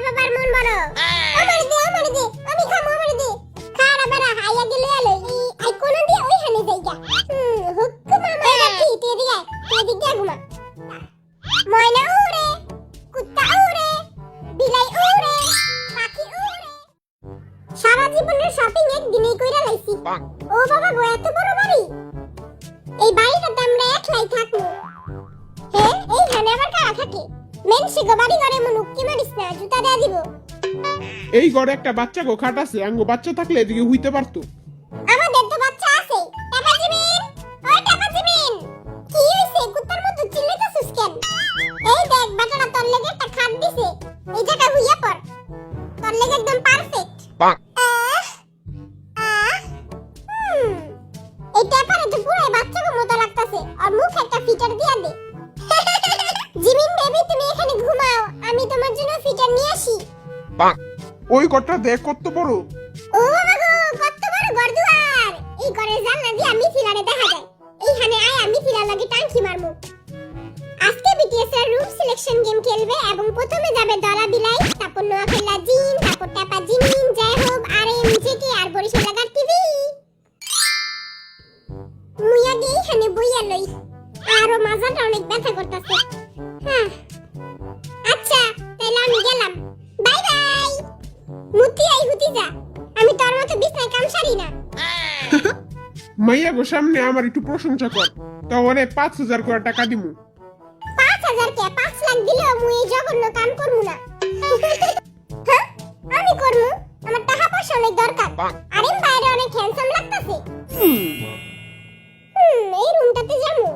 বাবার মন বড় আমারে দে আমি খামো আমারে দে খাড়া বেড়া হাইয়া গেলে আলো আই কোন দিয়ে ওই হানে যাইগা হুক্কু মামা রাখি তেদিকে ঘুমা ময়না উড়ে কুত্তা উড়ে বিলাই উড়ে পাখি উড়ে সারা জীবনের শপিং একদিনেই কইরা লাইছি ও বাবা গো এত বড় বাড়ি এই বাড়িটাতে আমরা একলাই থাকবো হ্যাঁ এইখানে আবার কারা থাকে মেনসে গো বাড়ি ঘরে মন উক্কি মারিস না জুতা দেয়া দিব এই ঘরে একটা বাচ্চা গো খাট আছে আঙ্গো বাচ্চা থাকলে এদিকে হইতে পারতো আমাদের তো বাচ্চা আছে টাকা জিমিন ওই টাকা জিমিন কি হইছে কুত্তার মতো চিল্লাইতাছিস কেন এই দেখ বাটাটা তোর লাগি একটা খাট দিছে এই জায়গা হইয়া পড় তোর লাগি একদম পারফেক্ট এই ট্যাপারে তো পুরো বাচ্চাকে মতো লাগতাছে আর মুখ একটা ফিটার দিয়া দে জিমিন বেবি তুমি এখানে ঘুমাও আমি তোমার জন্য ফিটার নিয়ে আসি ওই ঘরটা দেখ কত বড় ও বাবা গো কত বড় ঘরদুয়ার এই ঘরের জানলা দিয়ে আমি ফিলারে দেখা যায় এইখানে আয় আমি ফিলার লাগি টাঙ্কি মারমু আজকে বিটিএস এর রুম সিলেকশন গেম খেলবে এবং প্রথমে যাবে দলা বিলাই তারপর নোয়াখালী জিন তারপর টাপা জিমিন জয় হোক আর এম জেকে আর বরিশাল লাগার টিভি মুইয়া দিয়ে এখানে বইয়া লই আরো মাজাটা অনেক ব্যথা করতেছে হ্যাঁ আচ্ছা তাহলে আমি গেলাম বাই বাই মুতি আই হুতি যা আমি তোর মতো বিছনায় কাম সারি না মাইয়া গো সামনে আমার একটু প্রশংসা কর তাহলে 5000 করে টাকা দিমু 5000 কে 5 লাখ দিলেও মুই এই জঘন্য কাম করমু না হ্যাঁ আমি করমু আমার টাকা পয়সা অনেক দরকার আরে বাইরে অনেক হ্যান্ডসাম লাগতাছে এই রুমটাতে যাবো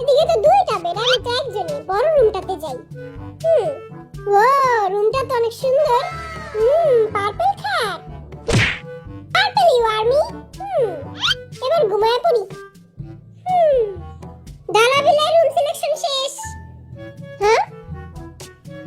এদিকে তো দুইটা বেড আমি তো একজনই বড় রুমটাতে যাই ও রুমটা তো অনেক সুন্দর পার্পল খাট পার্পল ইউ আর মি এবার ঘুমায় পড়ি দালাবিলের রুম সিলেকশন শেষ হ্যাঁ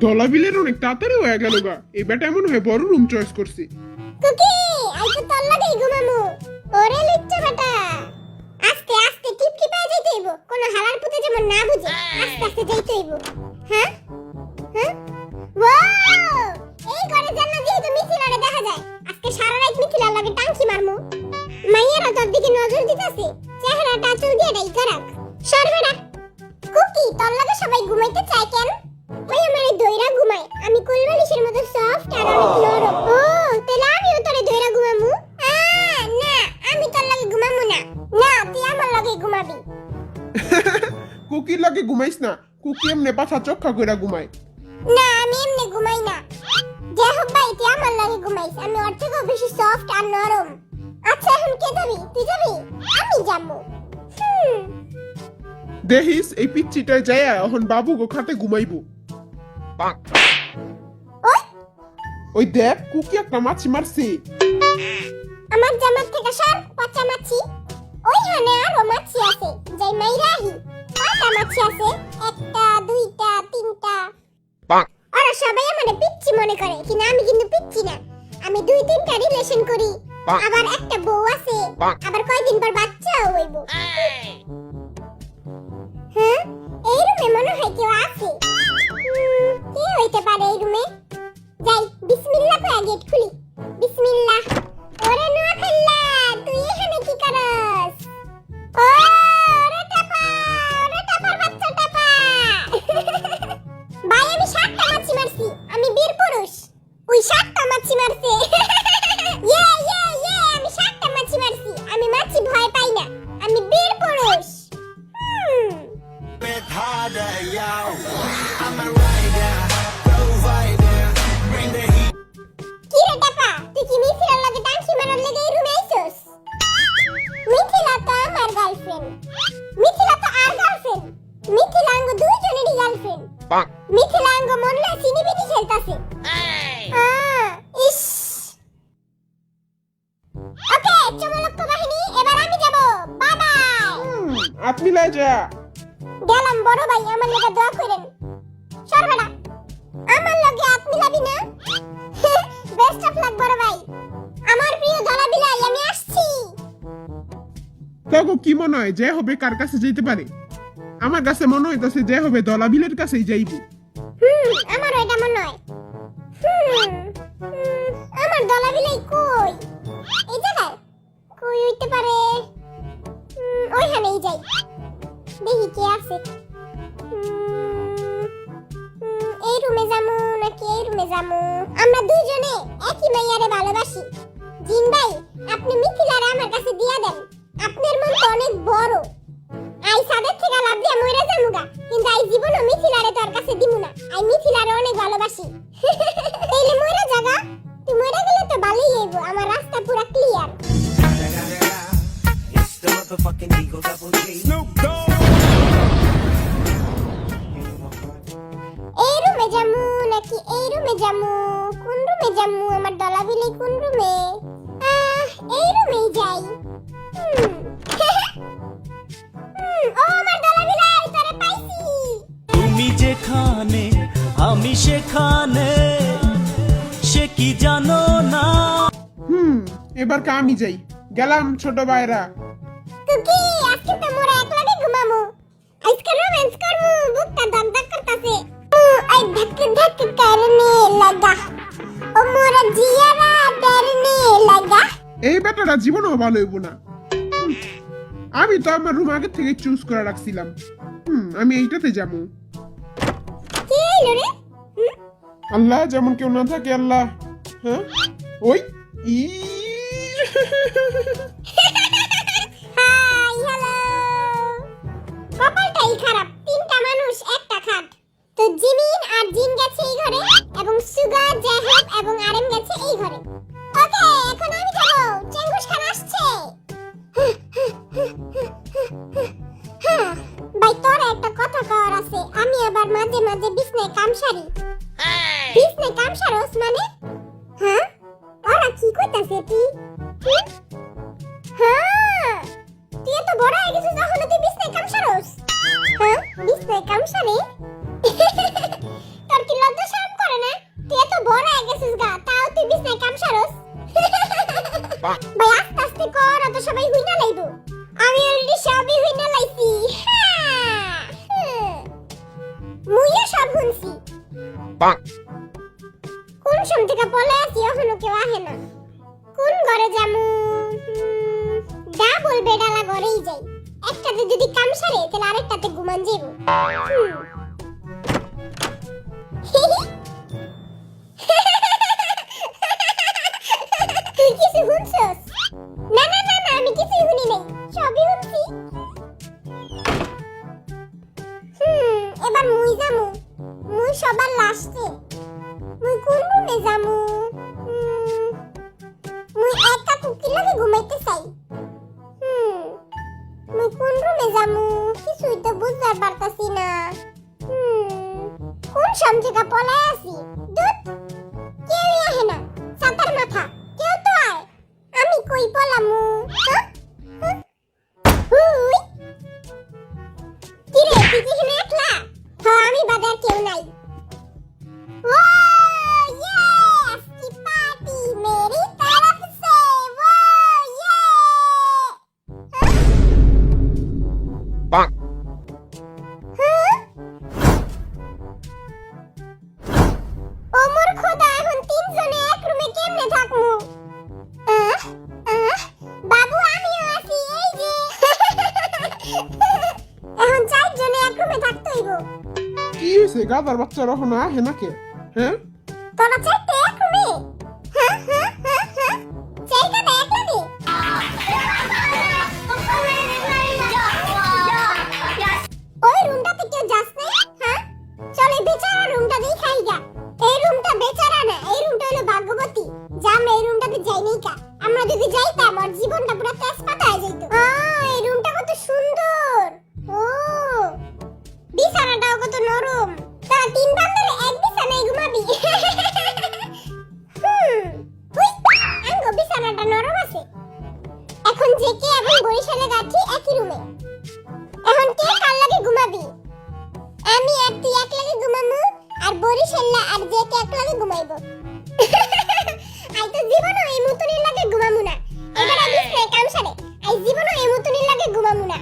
দলাবিলের অনেক তাড়াতাড়ি হয়ে গেল গা এই বেটা এমন হয় বড় রুম চয়েস করছি কুকি আই তো তোর লাগেই ঘুমামু ওরে লিচ্চা বেটা আস্তে আস্তে টিপকি পায়ে যাইতে হইব কোন হালার পুতে যেমন না বুঝে আস্তে আস্তে যাইতে হইব হ্যাঁ হ্যাঁ ওয়াও এই ঘরে জান্নাত দিয়ে তো মিথিলারে দেখা যায় আজকে সারা রাত মিথিলার লাগে টাঙ্কি মারমু মাইয়ারা তোর দিকে নজর দিতাছে চেহারাটা চুল দিয়ে ডাইকা রাখ সরবেরা কুকি তোর লাগে সবাই ঘুমাইতে চায় কেন ওই আমারে দইরা ঘুমায় আমি কুলবালিশের মতো সফট আর অনেক নরম ও তাহলে আমিও তোরে দইরা ঘুমামু না আমি তোর লাগে ঘুমামু না না তুই আমার লাগে ঘুমাবি কুকির লাগে ঘুমাইস না কুকি এমনি পাছা চক্কা কইরা ঘুমায় না আমি এমনি ঘুমাই না যাই হোক ভাই তুই আমার লাগে ঘুমাইস আমি ওর থেকেও বেশি সফট আর নরম আচ্ছা এখন কে যাবি তুই যাবি আমি যাবো দেখিস এই পিচ্চিটায় যায় এখন বাবু গো খাটে ঘুমাইবো ওই ওই দেখ কুকি একটা মাছি মারছে আমার জামার থেকে সর পচা মাছি ওইখানে আরো মাছি আছে যাই মাইরাহি কয়টা মাছি আছে একটা দুইটা তিনটা ওরা সবাই আমারে পিচ্চি মনে করে কিন্তু আমি কিন্তু পিচ্চি না আমি দুই তিনটা রিলেশন করি আবার একটা বউ আছে আবার কয়দিন পর বাচ্চাও হইব হ্যাঁ এই রুমে মনে হয় কেউ আছে কে হইতে পারে এই রুমে যাই বিসমিল্লাহ কয়ে গেট খুলি বিসমিল্লাহ ওরে নোয়াখাল্লা তুই এখানে কি করস ও ওরে টাপার বাচ্চা টাপা ভাই আমি 7টা মাছি মারছি আমি বীর পুরুষ ওই 7টা মাছি মারছে ইয়ে আমি 7টা মাছি মারছি আমি মাছি ভয় পাই না আমি বীর পুরুষ কি রে টাপা তুই কি মিথিলার লাগে টাঙ্কি মারার লেগে এই রুমে আইছস মিথিলা তো আমার গার্লফ্রেন্ড মিথিলা তো আর গার্লফ্রেন্ড মিথিলা আঙ্গ দুইজনেরই গার্লফ্রেন্ড মিথিলা আঙ্গ মনলে সিনিবিনি খেলতাছে ইস ওকে চমলক্ষ বাহিনী এবার আমি যাব বাই বাই আপনি লাই যা গেলাম বড় ভাই আমার লাগা দোয়া করেন সরবেড়া আমার লগে আপনি লাবি না বেস্ট অফ লাক বড় ভাই আমার প্রিয় দলা বিলাই আমি আসছি তগো কি মনে হয় যে হবে কার কাছে যেতে পারে আমার কাছে মনে হইতাছে যে হবে দলাবিলের কাছেই যাইবো আমারও এটা কেমন নয় আমার দলা বিলাই কই এই জায়গায় কই হইতে পারে ওইখানেই যাই দেখি কে আছে এই রুমে যামু নাকি এই রুমে যামু আমরা দুইজনে একই মাইয়ারে ভালোবাসি জিন ভাই আপনি মিথিলারে আমার কাছে দিয়া দেন আপনার মন তো অনেক বড় আই সাদের থেকে লাভ দিয়া মইরা যামুগা কিন্তু আই জীবনও মিথিলারে তোর কাছে দিমু না আই মিথিলারে অনেক ভালোবাসি তাইলে মইরা জাগা তুই মইরা গেলে তো ভালোই হইব আমার রাস্তা পুরো clear It's the motherfucking Eagle Double G. Snoop Dogg. এই রুমে যামু নাকি এই রুমে যামু কোন রুমে যামু আমার দলা বিলাই কোন রুমে এই রুমেই যাই ও আমার দলা বিলাই তোরে পাইছি তুমি যেখানে আমি সেখানে সে কি জানো না এবার কা আমি যাই গেলাম ছোট ভাইরা তুকি আজকে তো মোরা একলাগে ঘুমামু আজকে রোম্যান্স করমু বুকটা দগদগ করতাছে আই ধক ধক করনে লাগা ও মোরা জিয়ারা ডরনে লাগা এই ব্যাটাটা জীবনও ভালো হইব না আমি তো আমার রুম আগে থেকে চুজ করে রাখছিলাম আমি এইটাতে যাবো কি হইলো রে আল্লাহ যেমন কেউ না থাকে আল্লাহ হ্যাঁ ওই ই হাই হ্যালো কপালটাই খারাপ তিনটা মানুষ একটা খাট তো জিমিন আর জিন গেছে এই ঘরে এবং সুগার জাহেব এবং আরএম গেছে এই ঘরে ওকে এখন আমি যাব চেঙ্গুস খান আসছে ভাই তোর একটা কথা কওয়ার আছে আমি আবার মাঝে মাঝে বিছনায় কাম সারি বিছনায় কাম সারস মানে হ্যাঁ ওরা কি কইতাছে তুই হ্যাঁ তুই তো বড় হয়ে গেছিস যখন তুই বিছনায় কাম সারস হ্যাঁ বিছনায় কাম সারি তোর কি লজ্জা শরম করে না তুই তো বড় হয়ে গেছিস গা তাও তুই বিছনায় কাম সারস ভাই আস্তে আস্তে কর তো সবাই হুইনা লাইবো আমি অলরেডি সবই হুইনা লাইছি মুইও সব হুনছি কোন সম থেকে পলে আসি এখনো কেউ আহে না কোন ঘরে যামু যা বলবে ডালা ঘরেই যাই একটাতে যদি কাম সারে তাহলে আরেকটাতে ঘুমান যাইব তুই কিছু শুনছস না না না না আমি কিছুই শুনি নাই সবই শুনছি এবার মুই যামু মুই সবার লাস্টে মুই কোন রুমে যামু মুই একা কুকি লাগে ঘুমাইতে চাই মুই কোন রুমে যামু কিছুই তো বুঝতে পারতাছি না কোন সাম থেকে পলায় আছি দুধ কেউই আহে না ছাতার মাথা কেউ তো আয় আমি কই পলামু হুই কিরে তুই কি এখানে একলা হ্যাঁ আমি বাদে আর কেউ নাই वो यस की पार्टी मेरी तरफ से वो ये পাক ওমর খোদা এখন তিনজনে এক রুমে কেমনে থাকমু বাবু আমিও আছি এই যে এখন চারজনে এক রুমে থাকতে হইব কি হয়েছে গাদার বাচ্চারা এখনো আহে নাকি হ্যাঁ তোরা চাইতে এক রুমে চাইটা এক লাগে ওই রুমটাতে কেউ যাস না হ্যাঁ চলে বেচারা রুমটা দিয়ে খাই গা এই রুমটা বেচারা না এই রুমটা হলো ভাগ্যবতী যা আমরা এই রুমটাতে যাই নাই কা আমরা যদি যাইতাম আমার জীবনটা পুরো তেজপাতা হয়ে যেত এই রুমটা কত সুন্দর ও বিছানাটাও কত নরম তা তিন বান্ধবী এক বিছানায় ঘুমাবি হুই আঙ্গো বিছানাটা নরম আছে এখন যে কে এবং বরিশালে গাছি একই রুমে এখন কে কার লাগে ঘুমাবি আমি আর তুই এক লাগে ঘুমামু আর বরিশাল্লা আর যে কে এক লাগে ঘুমাইবো আই তো জীবনও এই মুতুনির লাগে ঘুমামু না এবার আমি বিছনায় কাম সারে আই জীবনও এই মুতুনির লাগে ঘুমামু না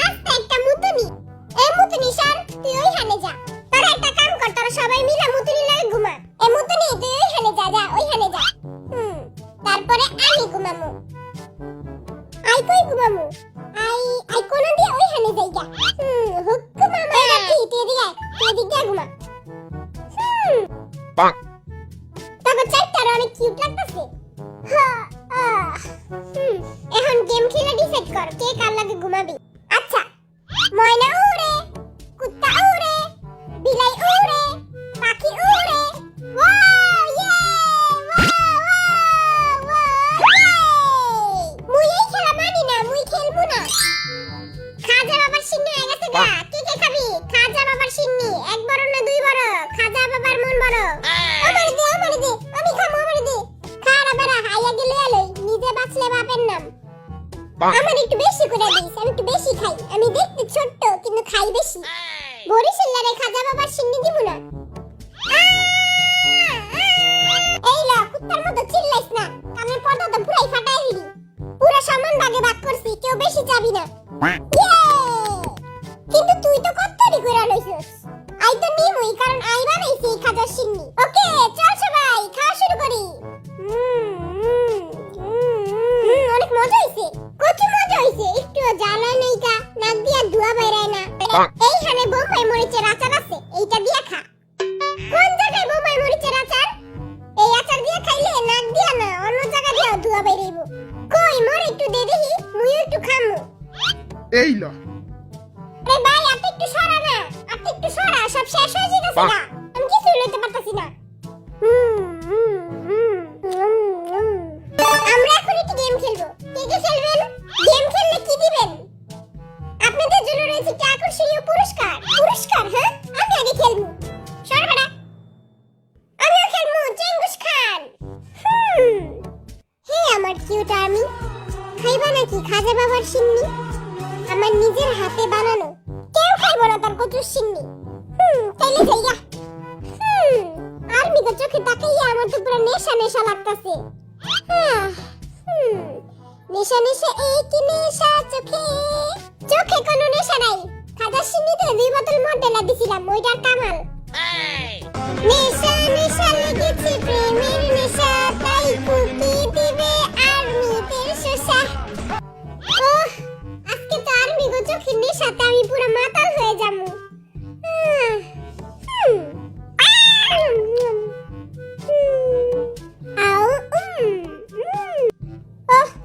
আস্তে একটা মুতুনি তবে চারটার অনেক কিউট লাগতেছে। এখন গেম খেলে ডিসাইড কর কে কার লাগে ঘুমাবি। আচ্ছা, ময়না উড়ে, কুত্তা উড়ে, বিলাই উড়ে, পাখি উড়ে। ওয়াও, ইয়ে! মুই এই খেলা মানি না, মুই খেলবো না। খাজা বাবার সিন্নি হয়ে গেছে গা। কে কে খাবি? খাজা বাবার সিন্নি, এক বড় না দুই বড়? খাজা বাবার মন বড়। আমারে দে, আমারে দে, আমি খাবো, আমারে দে। খাড়া বেড়া হাইয়া গেলে আলোই, নিজে বাঁচলে বাপের নাম। আমার একটু বেশি করে দিস, আমি একটু বেশি খাই। আমি দেখতে ছোট্ট কিন্তু খাই বেশি। বরিশালের খাজা বাবার সিন্নি দিব না। এই লা, কুত্তার মতো চিল্লাইস না, কানের পর্দা তো পুরাই ফাটাই দিবি। পুরা সমান ভাগে ভাগ করছি, কেউ বেশি চাবি না। কিন্তু তুই তো কত্তরি কইরা লইছস। আই তো নিমই, কারণ আই বানাইছি এই খাজার সিন্নি। ওকে, চল সবাই খাওয়া শুরু করি। অনেক মজা হইছে, কত মজা হইছে। একটু জ্বালা নেই কা, নাক দিয়া ধোয়া বাইরায় না। এইখানে বোম্বাই মরিচের আচার আছে, এইটা দিয়া খা। কোন জায়গায় বোম্বাই মরিচের আচার? এই আচার দিয়া খাইলে নাক দিয়া না, অন্য জায়গা দিয়া ধোয়া বাইরাইব। কই মোর একটু দে দেখি, মুই একটু খামু। এই ল। আরে ভাই, আপনি একটু সরা না, আপনি একটু সরা, সব শেষ হয়ে যাচ্ছে না। আমি কিছু লইতে পারতাছি না। আমরা এখন একটু গেম খেলবো। কে কে খেলবেন? গেম খেললে কি দিবেন? আপনাদের জন্য রয়েছে একটা আকর্ষণীয় পুরস্কার। পুরস্কার? হ্যাঁ, আমি আগে খেলবো। সর বেটা, আমিও খেলবো। চেঙ্গুস খান। হে আমার কিউট আর্মি, খাইবা নাকি খাজা বাবার সিন্নি? আমার নিজের হাতে বানানো, কেউ খাইব না তার কচুর সিন্নি। তাইলে যাইয়া। আর্মি তো চোখে তাকাইয়া আমার তো পুরো নেশা নেশা লাগতাছে। নেশা নেশা, এই কি নেশা চোখে? চোখে কোনো নেশা নাই। খাজার সিন্নিতে 2 বোতল মডেলা দিছিলাম, ওইটার কামাল। নেশা নেশা লেগেছে, প্রেমের নেশা, তাই ফুকি দিবে আর্মিদের শোষা। আজকে তো আর্মি গো চোখের নেশাতে আমি পুরো মাতাল হয়ে যাবো।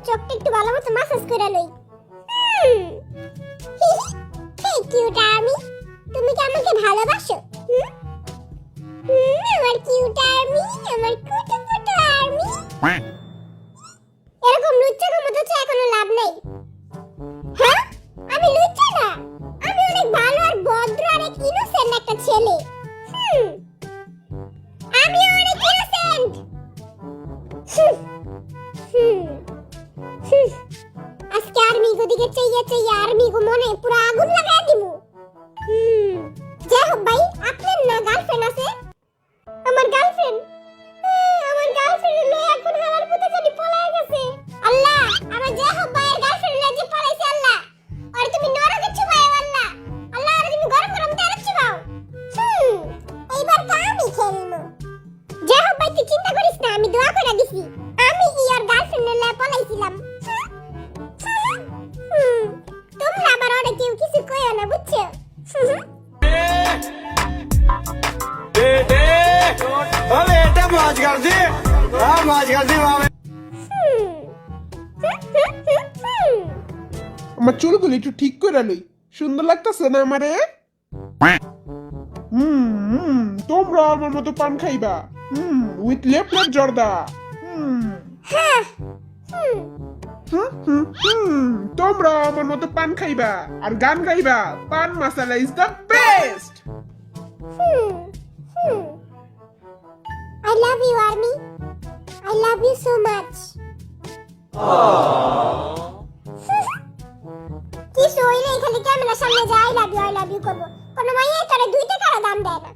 চোখটা একটু ভালো মতো মাসাজ করে লই। কিউট আর্মি, তুমি কি আমাকে ভালোবাসো? আমার কিউট আর্মি, আমার কুটু কুটু আর্মি। এরকম লুচ্চা মতো তো এখনো লাভ নেই। হ্যাঁ, আমি লুচ্চা না, আমি অনেক ভালো আর ভদ্র আর এক ইনোসেন্ট একটা ছেলে। আমি অনেক ইনোসেন্ট। আজকে আর্মি গো দিকে চাইয়া চাইয়া আর্মি গো মনে পুরো আগুন লাগাই দিব। যাই হোক ভাই, আপনার না গার্লফ্রেন্ড আছে? আমার গার্লফ্রেন্ড, আমার গার্লফ্রেন্ড লয়ে এখন হালার পুতে জানি পলায় গেছে। আল্লাহ, আমার যাই হোক ভাইয়ের গার্লফ্রেন্ড লয়ে যে পলাইছে, আল্লাহ আর তুমি নরকে ছুবাও। আল্লাহ, আল্লাহ আর তুমি গরম গরম তেল ছুবাও। এইবার তো আমি খেলবো। যাই হোক ভাই, তুই চিন্তা করিস না, আমি দোয়া করে দিছি। আমি ইয়ার গার্লফ্রেন্ড লয়ে পলাইছিলাম। তোমরা আবার ওরে কেউ কিছু কইও না, বুঝছো? মাছ করছি, মাছ করছি। আমার চুলগুলো একটু ঠিক করে লই, সুন্দর লাগতেছে না আমারে? তোমরা আমার মতো পান খাইবা, উইথ লেফট জর্দা। তোমরা আমার মতো পান খাইবা আর গান গাইবা। পান মাসালা is the best. I love you, Army. I love you so much. কি সইলে খালি ক্যামেরার সামনে যাই লাভ ইউ করবো। কোনো মাইয়া তোরে 2 টাকার দাম দেয় না।